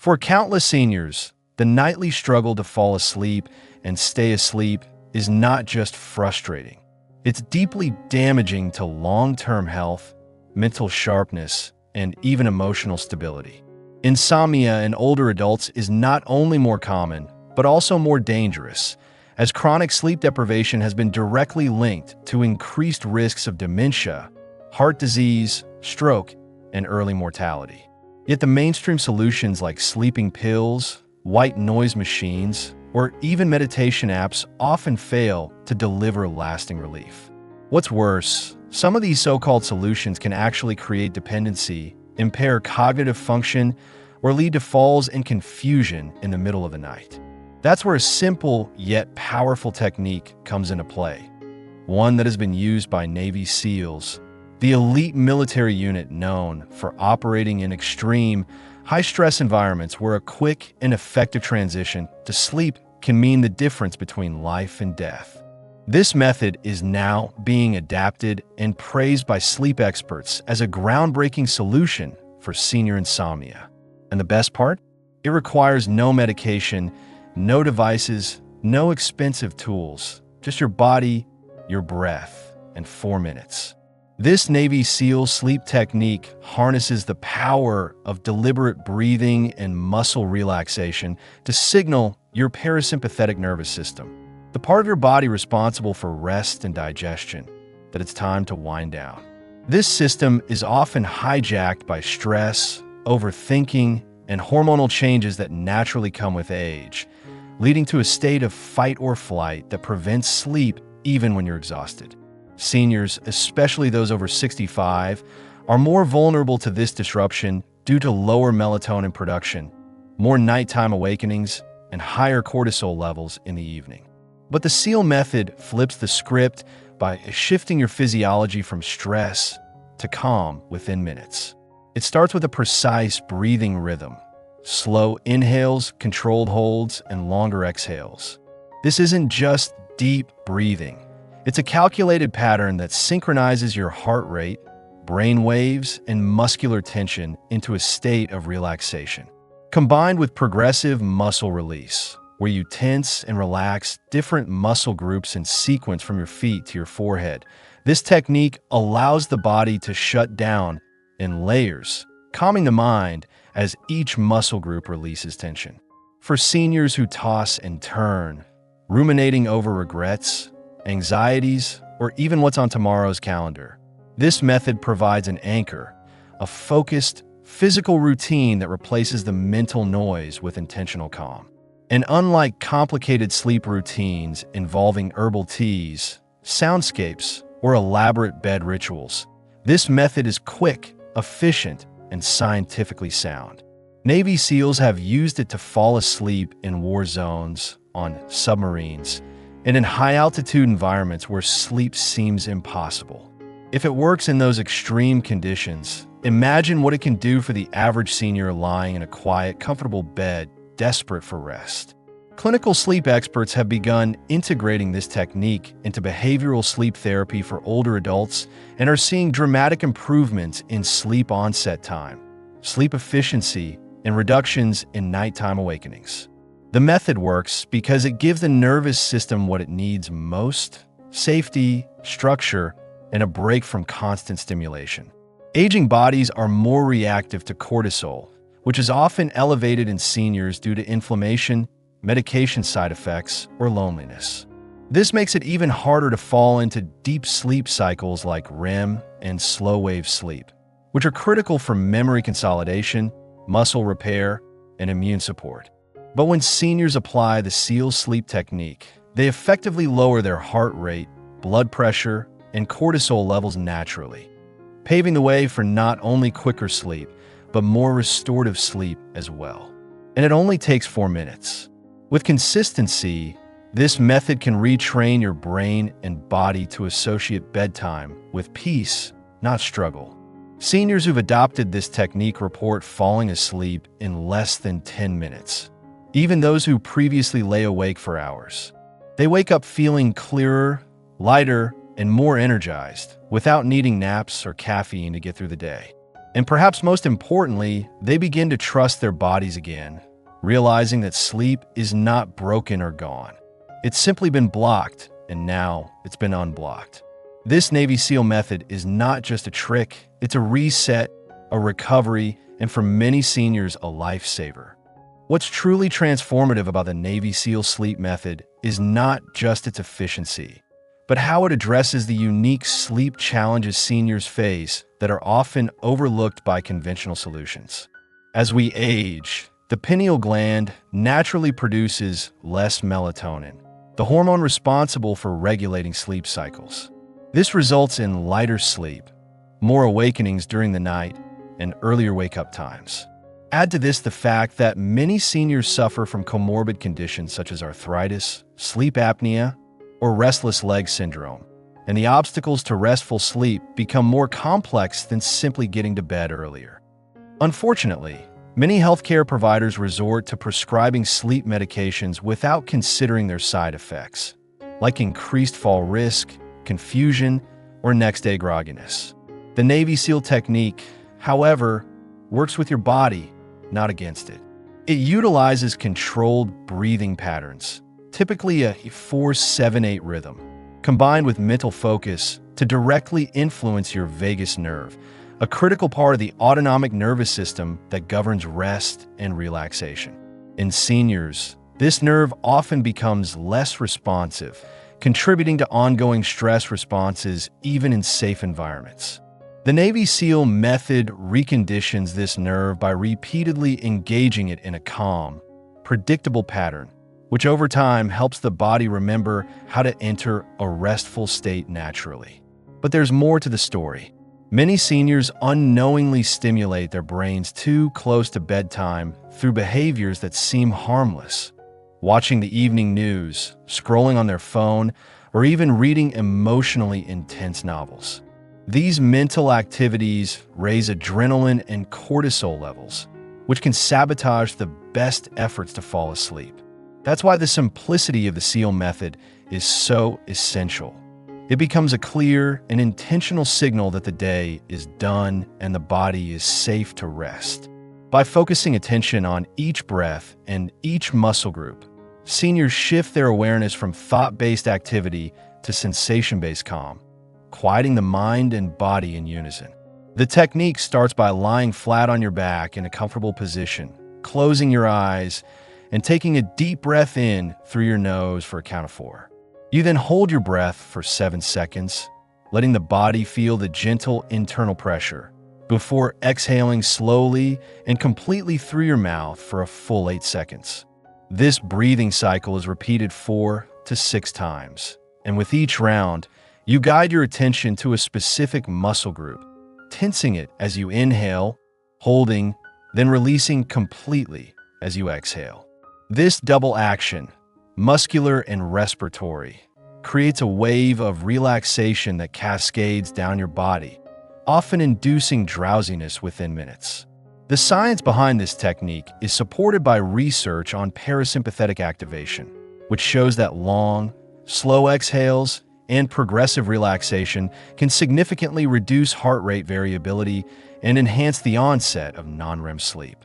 For countless seniors, the nightly struggle to fall asleep and stay asleep is not just frustrating. It's deeply damaging to long-term health, mental sharpness, and even emotional stability. Insomnia in older adults is not only more common, but also more dangerous, as chronic sleep deprivation has been directly linked to increased risks of dementia, heart disease, stroke, and early mortality. Yet the mainstream solutions like sleeping pills, white noise machines, or even meditation apps often fail to deliver lasting relief. What's worse, some of these so-called solutions can actually create dependency, impair cognitive function, or lead to falls and confusion in the middle of the night. That's where a simple yet powerful technique comes into play, one that has been used by Navy SEALs, the elite military unit known for operating in extreme, high-stress environments where a quick and effective transition to sleep can mean the difference between life and death. This method is now being adapted and praised by sleep experts as a groundbreaking solution for senior insomnia. And the best part? It requires no medication, no devices, no expensive tools, just your body, your breath, and 4 minutes. This Navy SEAL sleep technique harnesses the power of deliberate breathing and muscle relaxation to signal your parasympathetic nervous system, the part of your body responsible for rest and digestion, that it's time to wind down. This system is often hijacked by stress, overthinking, and hormonal changes that naturally come with age, leading to a state of fight or flight that prevents sleep even when you're exhausted. Seniors, especially those over 65, are more vulnerable to this disruption due to lower melatonin production, more nighttime awakenings, and higher cortisol levels in the evening. But the SEAL method flips the script by shifting your physiology from stress to calm within minutes. It starts with a precise breathing rhythm, slow inhales, controlled holds, and longer exhales. This isn't just deep breathing. It's a calculated pattern that synchronizes your heart rate, brain waves, and muscular tension into a state of relaxation, combined with progressive muscle release, where you tense and relax different muscle groups in sequence from your feet to your forehead. This technique allows the body to shut down in layers, calming the mind as each muscle group releases tension. For seniors who toss and turn, ruminating over regrets, anxieties, or even what's on tomorrow's calendar, this method provides an anchor, a focused, physical routine that replaces the mental noise with intentional calm. And unlike complicated sleep routines involving herbal teas, soundscapes, or elaborate bed rituals, this method is quick, efficient, and scientifically sound. Navy SEALs have used it to fall asleep in war zones, on submarines, and in high-altitude environments where sleep seems impossible. If it works in those extreme conditions, imagine what it can do for the average senior lying in a quiet, comfortable bed, desperate for rest. Clinical sleep experts have begun integrating this technique into behavioral sleep therapy for older adults and are seeing dramatic improvements in sleep onset time, sleep efficiency, and reductions in nighttime awakenings. The method works because it gives the nervous system what it needs most: safety, structure, and a break from constant stimulation. Aging bodies are more reactive to cortisol, which is often elevated in seniors due to inflammation, medication side effects, or loneliness. This makes it even harder to fall into deep sleep cycles like REM and slow-wave sleep, which are critical for memory consolidation, muscle repair, and immune support. But when seniors apply the SEAL sleep technique, they effectively lower their heart rate, blood pressure, and cortisol levels naturally, paving the way for not only quicker sleep, but more restorative sleep as well. And it only takes 4 minutes. With consistency, this method can retrain your brain and body to associate bedtime with peace, not struggle. Seniors who've adopted this technique report falling asleep in less than 10 minutes. Even those who previously lay awake for hours. They wake up feeling clearer, lighter, and more energized without needing naps or caffeine to get through the day. And perhaps most importantly, they begin to trust their bodies again, realizing that sleep is not broken or gone. It's simply been blocked, and now it's been unblocked. This Navy SEAL method is not just a trick, it's a reset, a recovery, and for many seniors, a lifesaver. What's truly transformative about the Navy SEAL sleep method is not just its efficiency, but how it addresses the unique sleep challenges seniors face that are often overlooked by conventional solutions. As we age, the pineal gland naturally produces less melatonin, the hormone responsible for regulating sleep cycles. This results in lighter sleep, more awakenings during the night, and earlier wake-up times. Add to this the fact that many seniors suffer from comorbid conditions such as arthritis, sleep apnea, or restless leg syndrome, and the obstacles to restful sleep become more complex than simply getting to bed earlier. Unfortunately, many healthcare providers resort to prescribing sleep medications without considering their side effects, like increased fall risk, confusion, or next-day grogginess. The Navy SEAL technique, however, works with your body, not against it. It utilizes controlled breathing patterns, typically a 4-7-8 rhythm, combined with mental focus to directly influence your vagus nerve, a critical part of the autonomic nervous system that governs rest and relaxation. In seniors, this nerve often becomes less responsive, contributing to ongoing stress responses even in safe environments. The Navy SEAL method reconditions this nerve by repeatedly engaging it in a calm, predictable pattern, which over time helps the body remember how to enter a restful state naturally. But there's more to the story. Many seniors unknowingly stimulate their brains too close to bedtime through behaviors that seem harmless. Watching the evening news, scrolling on their phone, or even reading emotionally intense novels. These mental activities raise adrenaline and cortisol levels, which can sabotage the best efforts to fall asleep. That's why the simplicity of the SEAL method is so essential. It becomes a clear and intentional signal that the day is done and the body is safe to rest. By focusing attention on each breath and each muscle group, seniors shift their awareness from thought-based activity to sensation-based calm, quieting the mind and body in unison. The technique starts by lying flat on your back in a comfortable position, closing your eyes, and taking a deep breath in through your nose for a count of 4. You then hold your breath for 7 seconds, letting the body feel the gentle internal pressure, before exhaling slowly and completely through your mouth for a full 8 seconds. This breathing cycle is repeated 4 to 6 times, and with each round, you guide your attention to a specific muscle group, tensing it as you inhale, holding, then releasing completely as you exhale. This double action, muscular and respiratory, creates a wave of relaxation that cascades down your body, often inducing drowsiness within minutes. The science behind this technique is supported by research on parasympathetic activation, which shows that long, slow exhales and progressive relaxation can significantly reduce heart rate variability and enhance the onset of non-REM sleep.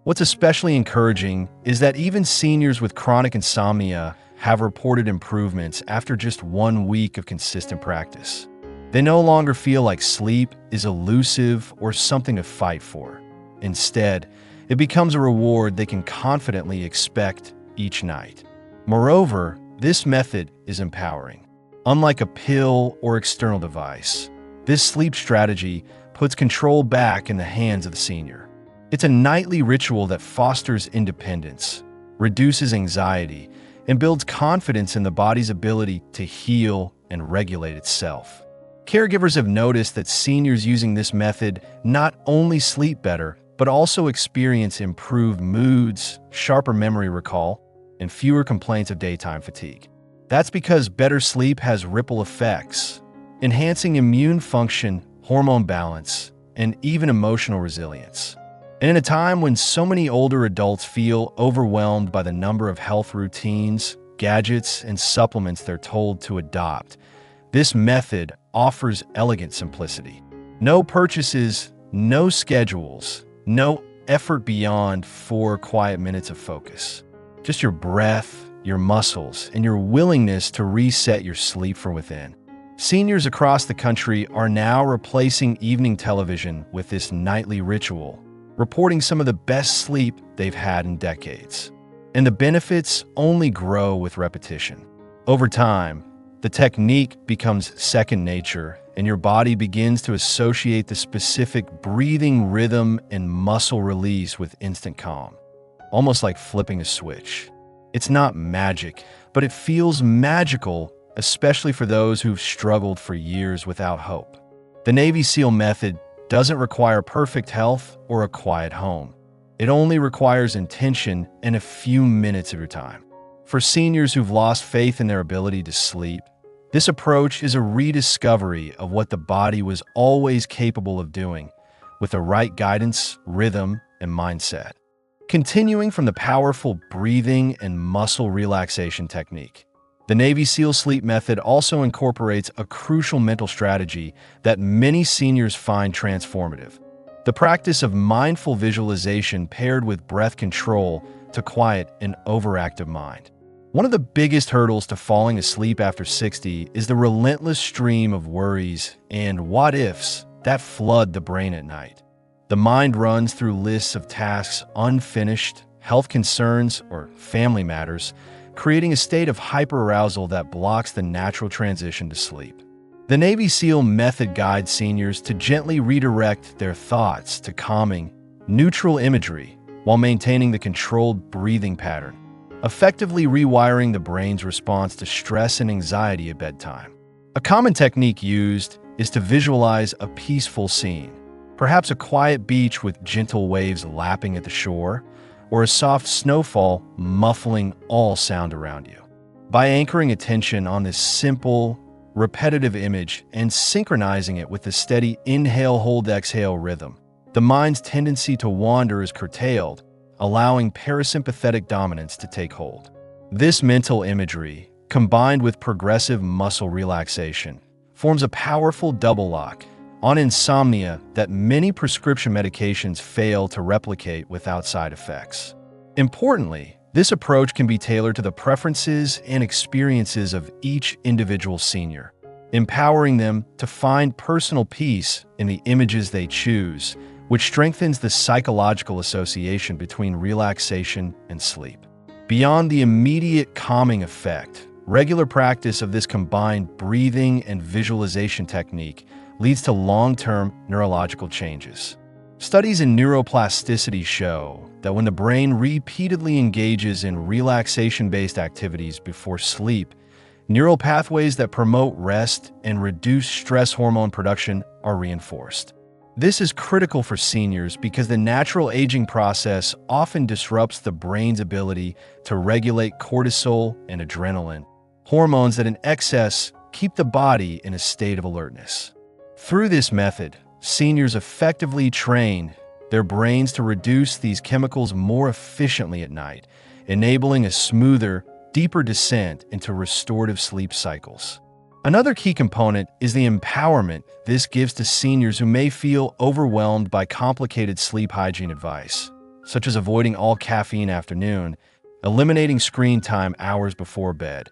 What's especially encouraging is that even seniors with chronic insomnia have reported improvements after just 1 week of consistent practice. They no longer feel like sleep is elusive or something to fight for. Instead, it becomes a reward they can confidently expect each night. Moreover, this method is empowering. Unlike a pill or external device, this sleep strategy puts control back in the hands of the senior. It's a nightly ritual that fosters independence, reduces anxiety, and builds confidence in the body's ability to heal and regulate itself. Caregivers have noticed that seniors using this method not only sleep better, but also experience improved moods, sharper memory recall, and fewer complaints of daytime fatigue. That's because better sleep has ripple effects, enhancing immune function, hormone balance, and even emotional resilience. And in a time when so many older adults feel overwhelmed by the number of health routines, gadgets, and supplements they're told to adopt, this method offers elegant simplicity. No purchases, no schedules, no effort beyond 4 quiet minutes of focus. Just your breath, your muscles, and your willingness to reset your sleep from within. Seniors across the country are now replacing evening television with this nightly ritual, reporting some of the best sleep they've had in decades. And the benefits only grow with repetition. Over time, the technique becomes second nature, and your body begins to associate the specific breathing rhythm and muscle release with instant calm, almost like flipping a switch. It's not magic, but it feels magical, especially for those who've struggled for years without hope. The Navy SEAL method doesn't require perfect health or a quiet home. It only requires intention and a few minutes of your time. For seniors who've lost faith in their ability to sleep, this approach is a rediscovery of what the body was always capable of doing, with the right guidance, rhythm, and mindset. Continuing from the powerful breathing and muscle relaxation technique, the Navy SEAL sleep method also incorporates a crucial mental strategy that many seniors find transformative: the practice of mindful visualization paired with breath control to quiet an overactive mind. One of the biggest hurdles to falling asleep after 60 is the relentless stream of worries and what-ifs that flood the brain at night. The mind runs through lists of tasks unfinished, health concerns, or family matters, creating a state of hyperarousal that blocks the natural transition to sleep. The Navy SEAL method guides seniors to gently redirect their thoughts to calming, neutral imagery while maintaining the controlled breathing pattern, effectively rewiring the brain's response to stress and anxiety at bedtime. A common technique used is to visualize a peaceful scene, perhaps a quiet beach with gentle waves lapping at the shore, or a soft snowfall muffling all sound around you. By anchoring attention on this simple, repetitive image and synchronizing it with the steady inhale-hold-exhale rhythm, the mind's tendency to wander is curtailed, allowing parasympathetic dominance to take hold. This mental imagery, combined with progressive muscle relaxation, forms a powerful double lock on insomnia that many prescription medications fail to replicate without side effects. Importantly, this approach can be tailored to the preferences and experiences of each individual senior, empowering them to find personal peace in the images they choose, which strengthens the psychological association between relaxation and sleep. Beyond the immediate calming effect, regular practice of this combined breathing and visualization technique leads to long-term neurological changes. Studies in neuroplasticity show that when the brain repeatedly engages in relaxation-based activities before sleep, neural pathways that promote rest and reduce stress hormone production are reinforced. This is critical for seniors because the natural aging process often disrupts the brain's ability to regulate cortisol and adrenaline, hormones that in excess keep the body in a state of alertness. Through this method, seniors effectively train their brains to reduce these chemicals more efficiently at night, enabling a smoother, deeper descent into restorative sleep cycles. Another key component is the empowerment this gives to seniors who may feel overwhelmed by complicated sleep hygiene advice, such as avoiding all caffeine afternoon, eliminating screen time hours before bed,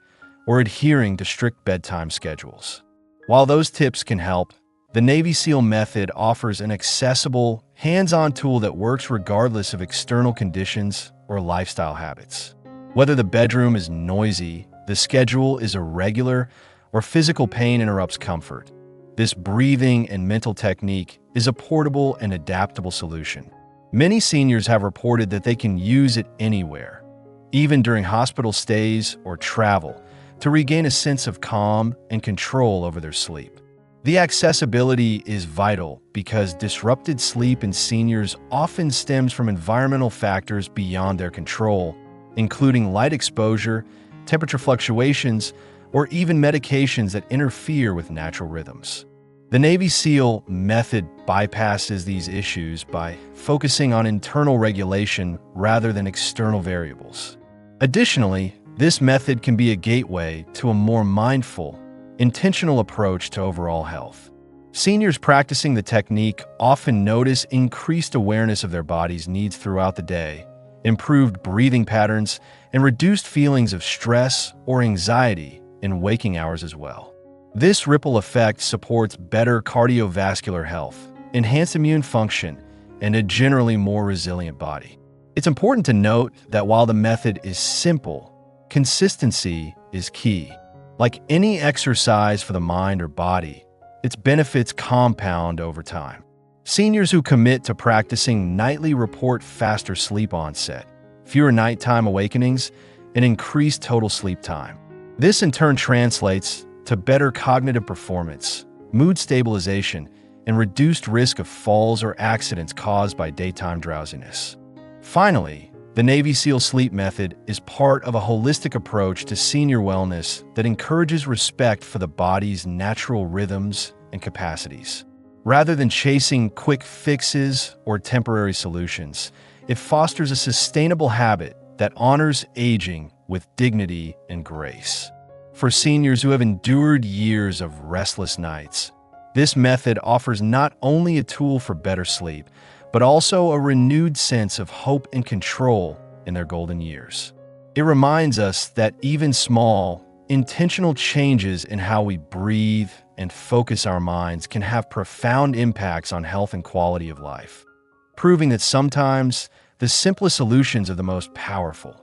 or adhering to strict bedtime schedules. While those tips can help, the Navy SEAL method offers an accessible, hands-on tool that works regardless of external conditions or lifestyle habits. Whether the bedroom is noisy, the schedule is irregular, or physical pain interrupts comfort, this breathing and mental technique is a portable and adaptable solution. Many seniors have reported that they can use it anywhere, even during hospital stays or travel, to regain a sense of calm and control over their sleep. The accessibility is vital because disrupted sleep in seniors often stems from environmental factors beyond their control, including light exposure, temperature fluctuations, or even medications that interfere with natural rhythms. The Navy SEAL method bypasses these issues by focusing on internal regulation rather than external variables. Additionally, this method can be a gateway to a more mindful, intentional approach to overall health. Seniors practicing the technique often notice increased awareness of their body's needs throughout the day, improved breathing patterns, and reduced feelings of stress or anxiety in waking hours as well. This ripple effect supports better cardiovascular health, enhanced immune function, and a generally more resilient body. It's important to note that while the method is simple, consistency is key. Like any exercise for the mind or body, its benefits compound over time. Seniors who commit to practicing nightly report faster sleep onset, fewer nighttime awakenings, and increased total sleep time. This in turn translates to better cognitive performance, mood stabilization, and reduced risk of falls or accidents caused by daytime drowsiness. Finally, the Navy SEAL sleep method is part of a holistic approach to senior wellness that encourages respect for the body's natural rhythms and capacities. Rather than chasing quick fixes or temporary solutions, it fosters a sustainable habit that honors aging with dignity and grace. For seniors who have endured years of restless nights, this method offers not only a tool for better sleep, but also a renewed sense of hope and control in their golden years. It reminds us that even small, intentional changes in how we breathe and focus our minds can have profound impacts on health and quality of life, proving that sometimes the simplest solutions are the most powerful.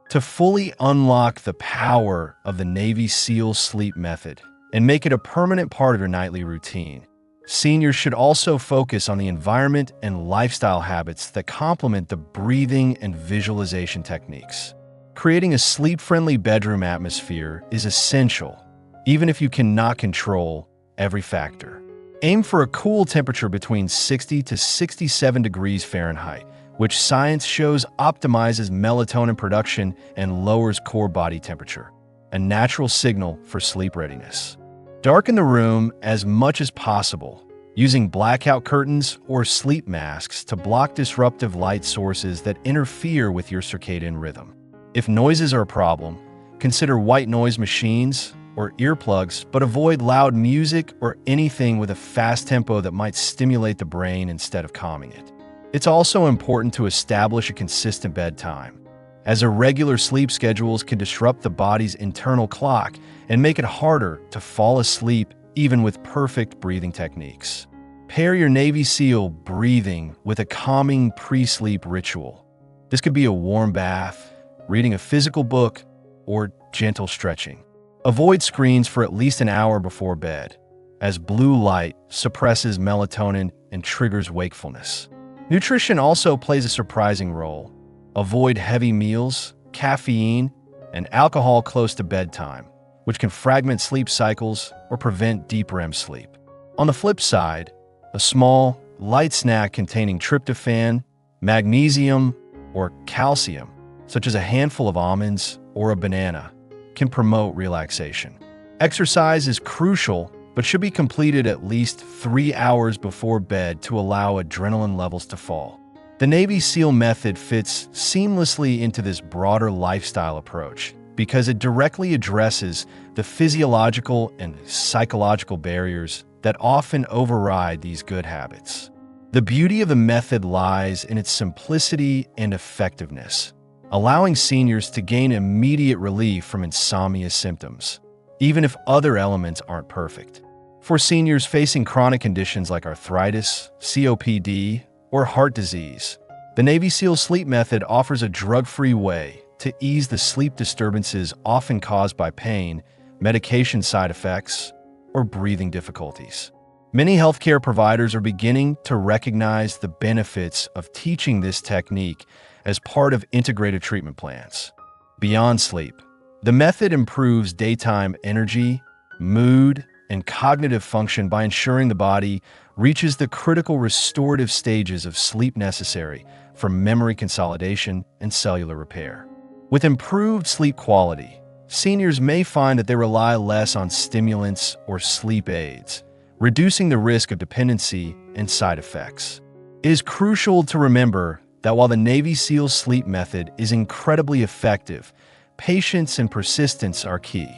To fully unlock the power of the Navy SEAL sleep method and make it a permanent part of your nightly routine, seniors should also focus on the environment and lifestyle habits that complement the breathing and visualization techniques. Creating a sleep-friendly bedroom atmosphere is essential, even if you cannot control every factor. Aim for a cool temperature between 60 to 67 degrees Fahrenheit, which science shows optimizes melatonin production and lowers core body temperature, a natural signal for sleep readiness. Darken the room as much as possible, using blackout curtains or sleep masks to block disruptive light sources that interfere with your circadian rhythm. If noises are a problem, consider white noise machines or earplugs, but avoid loud music or anything with a fast tempo that might stimulate the brain instead of calming it. It's also important to establish a consistent bedtime, as irregular sleep schedules can disrupt the body's internal clock and make it harder to fall asleep even with perfect breathing techniques. Pair your Navy SEAL breathing with a calming pre-sleep ritual. This could be a warm bath, reading a physical book, or gentle stretching. Avoid screens for at least an hour before bed, as blue light suppresses melatonin and triggers wakefulness. Nutrition also plays a surprising role. Avoid heavy meals, caffeine, and alcohol close to bedtime, which can fragment sleep cycles or prevent deep REM sleep. On the flip side, a small, light snack containing tryptophan, magnesium, or calcium, such as a handful of almonds or a banana, can promote relaxation. Exercise is crucial, but should be completed at least 3 hours before bed to allow adrenaline levels to fall. The Navy SEAL method fits seamlessly into this broader lifestyle approach because it directly addresses the physiological and psychological barriers that often override these good habits. The beauty of the method lies in its simplicity and effectiveness, allowing seniors to gain immediate relief from insomnia symptoms, even if other elements aren't perfect. For seniors facing chronic conditions like arthritis, COPD, or heart disease, the Navy SEAL sleep method offers a drug-free way to ease the sleep disturbances often caused by pain, medication side effects, or breathing difficulties. Many healthcare providers are beginning to recognize the benefits of teaching this technique as part of integrated treatment plans. Beyond sleep, the method improves daytime energy, mood, and cognitive function by ensuring the body reaches the critical restorative stages of sleep necessary for memory consolidation and cellular repair. With improved sleep quality, seniors may find that they rely less on stimulants or sleep aids, reducing the risk of dependency and side effects. It is crucial to remember that while the Navy SEAL sleep method is incredibly effective, patience and persistence are key.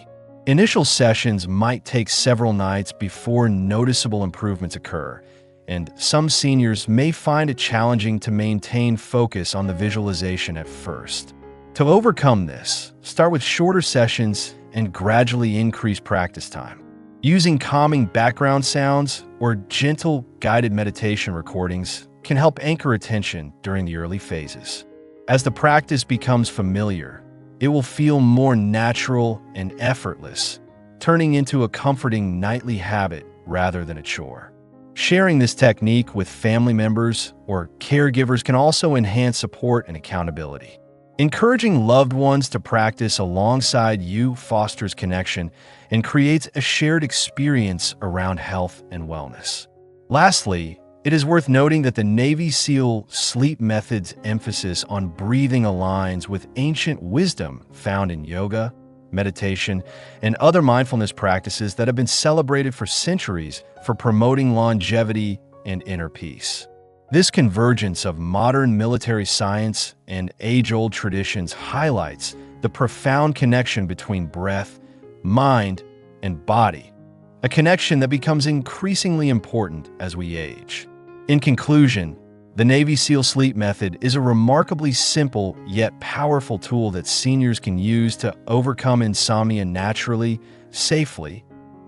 Initial sessions might take several nights before noticeable improvements occur, and some seniors may find it challenging to maintain focus on the visualization at first. To overcome this, start with shorter sessions and gradually increase practice time. Using calming background sounds or gentle guided meditation recordings can help anchor attention during the early phases. As the practice becomes familiar, it will feel more natural and effortless, turning into a comforting nightly habit rather than a chore. Sharing this technique with family members or caregivers can also enhance support and accountability. Encouraging loved ones to practice alongside you fosters connection and creates a shared experience around health and wellness. Lastly, it is worth noting that the Navy SEAL sleep method's emphasis on breathing aligns with ancient wisdom found in yoga, meditation, and other mindfulness practices that have been celebrated for centuries for promoting longevity and inner peace. This convergence of modern military science and age-old traditions highlights the profound connection between breath, mind, and body, a connection that becomes increasingly important as we age. In conclusion, the Navy SEAL sleep method is a remarkably simple yet powerful tool that seniors can use to overcome insomnia naturally, safely,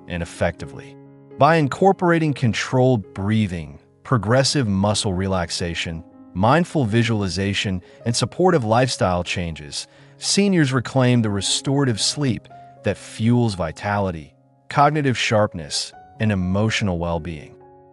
and effectively. By incorporating controlled breathing, progressive muscle relaxation, mindful visualization, and supportive lifestyle changes, seniors reclaim the restorative sleep that fuels vitality, cognitive sharpness, and emotional well-being.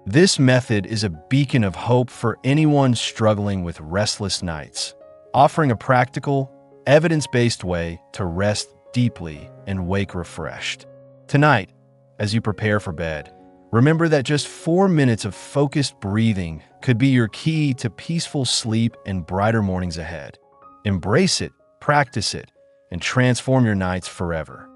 This method is a beacon of hope for anyone struggling with restless nights, offering a practical, evidence-based way to rest deeply and wake refreshed. Tonight, as you prepare for bed, remember that just 4 minutes of focused breathing could be your key to peaceful sleep and brighter mornings ahead. Embrace it, practice it, and transform your nights forever.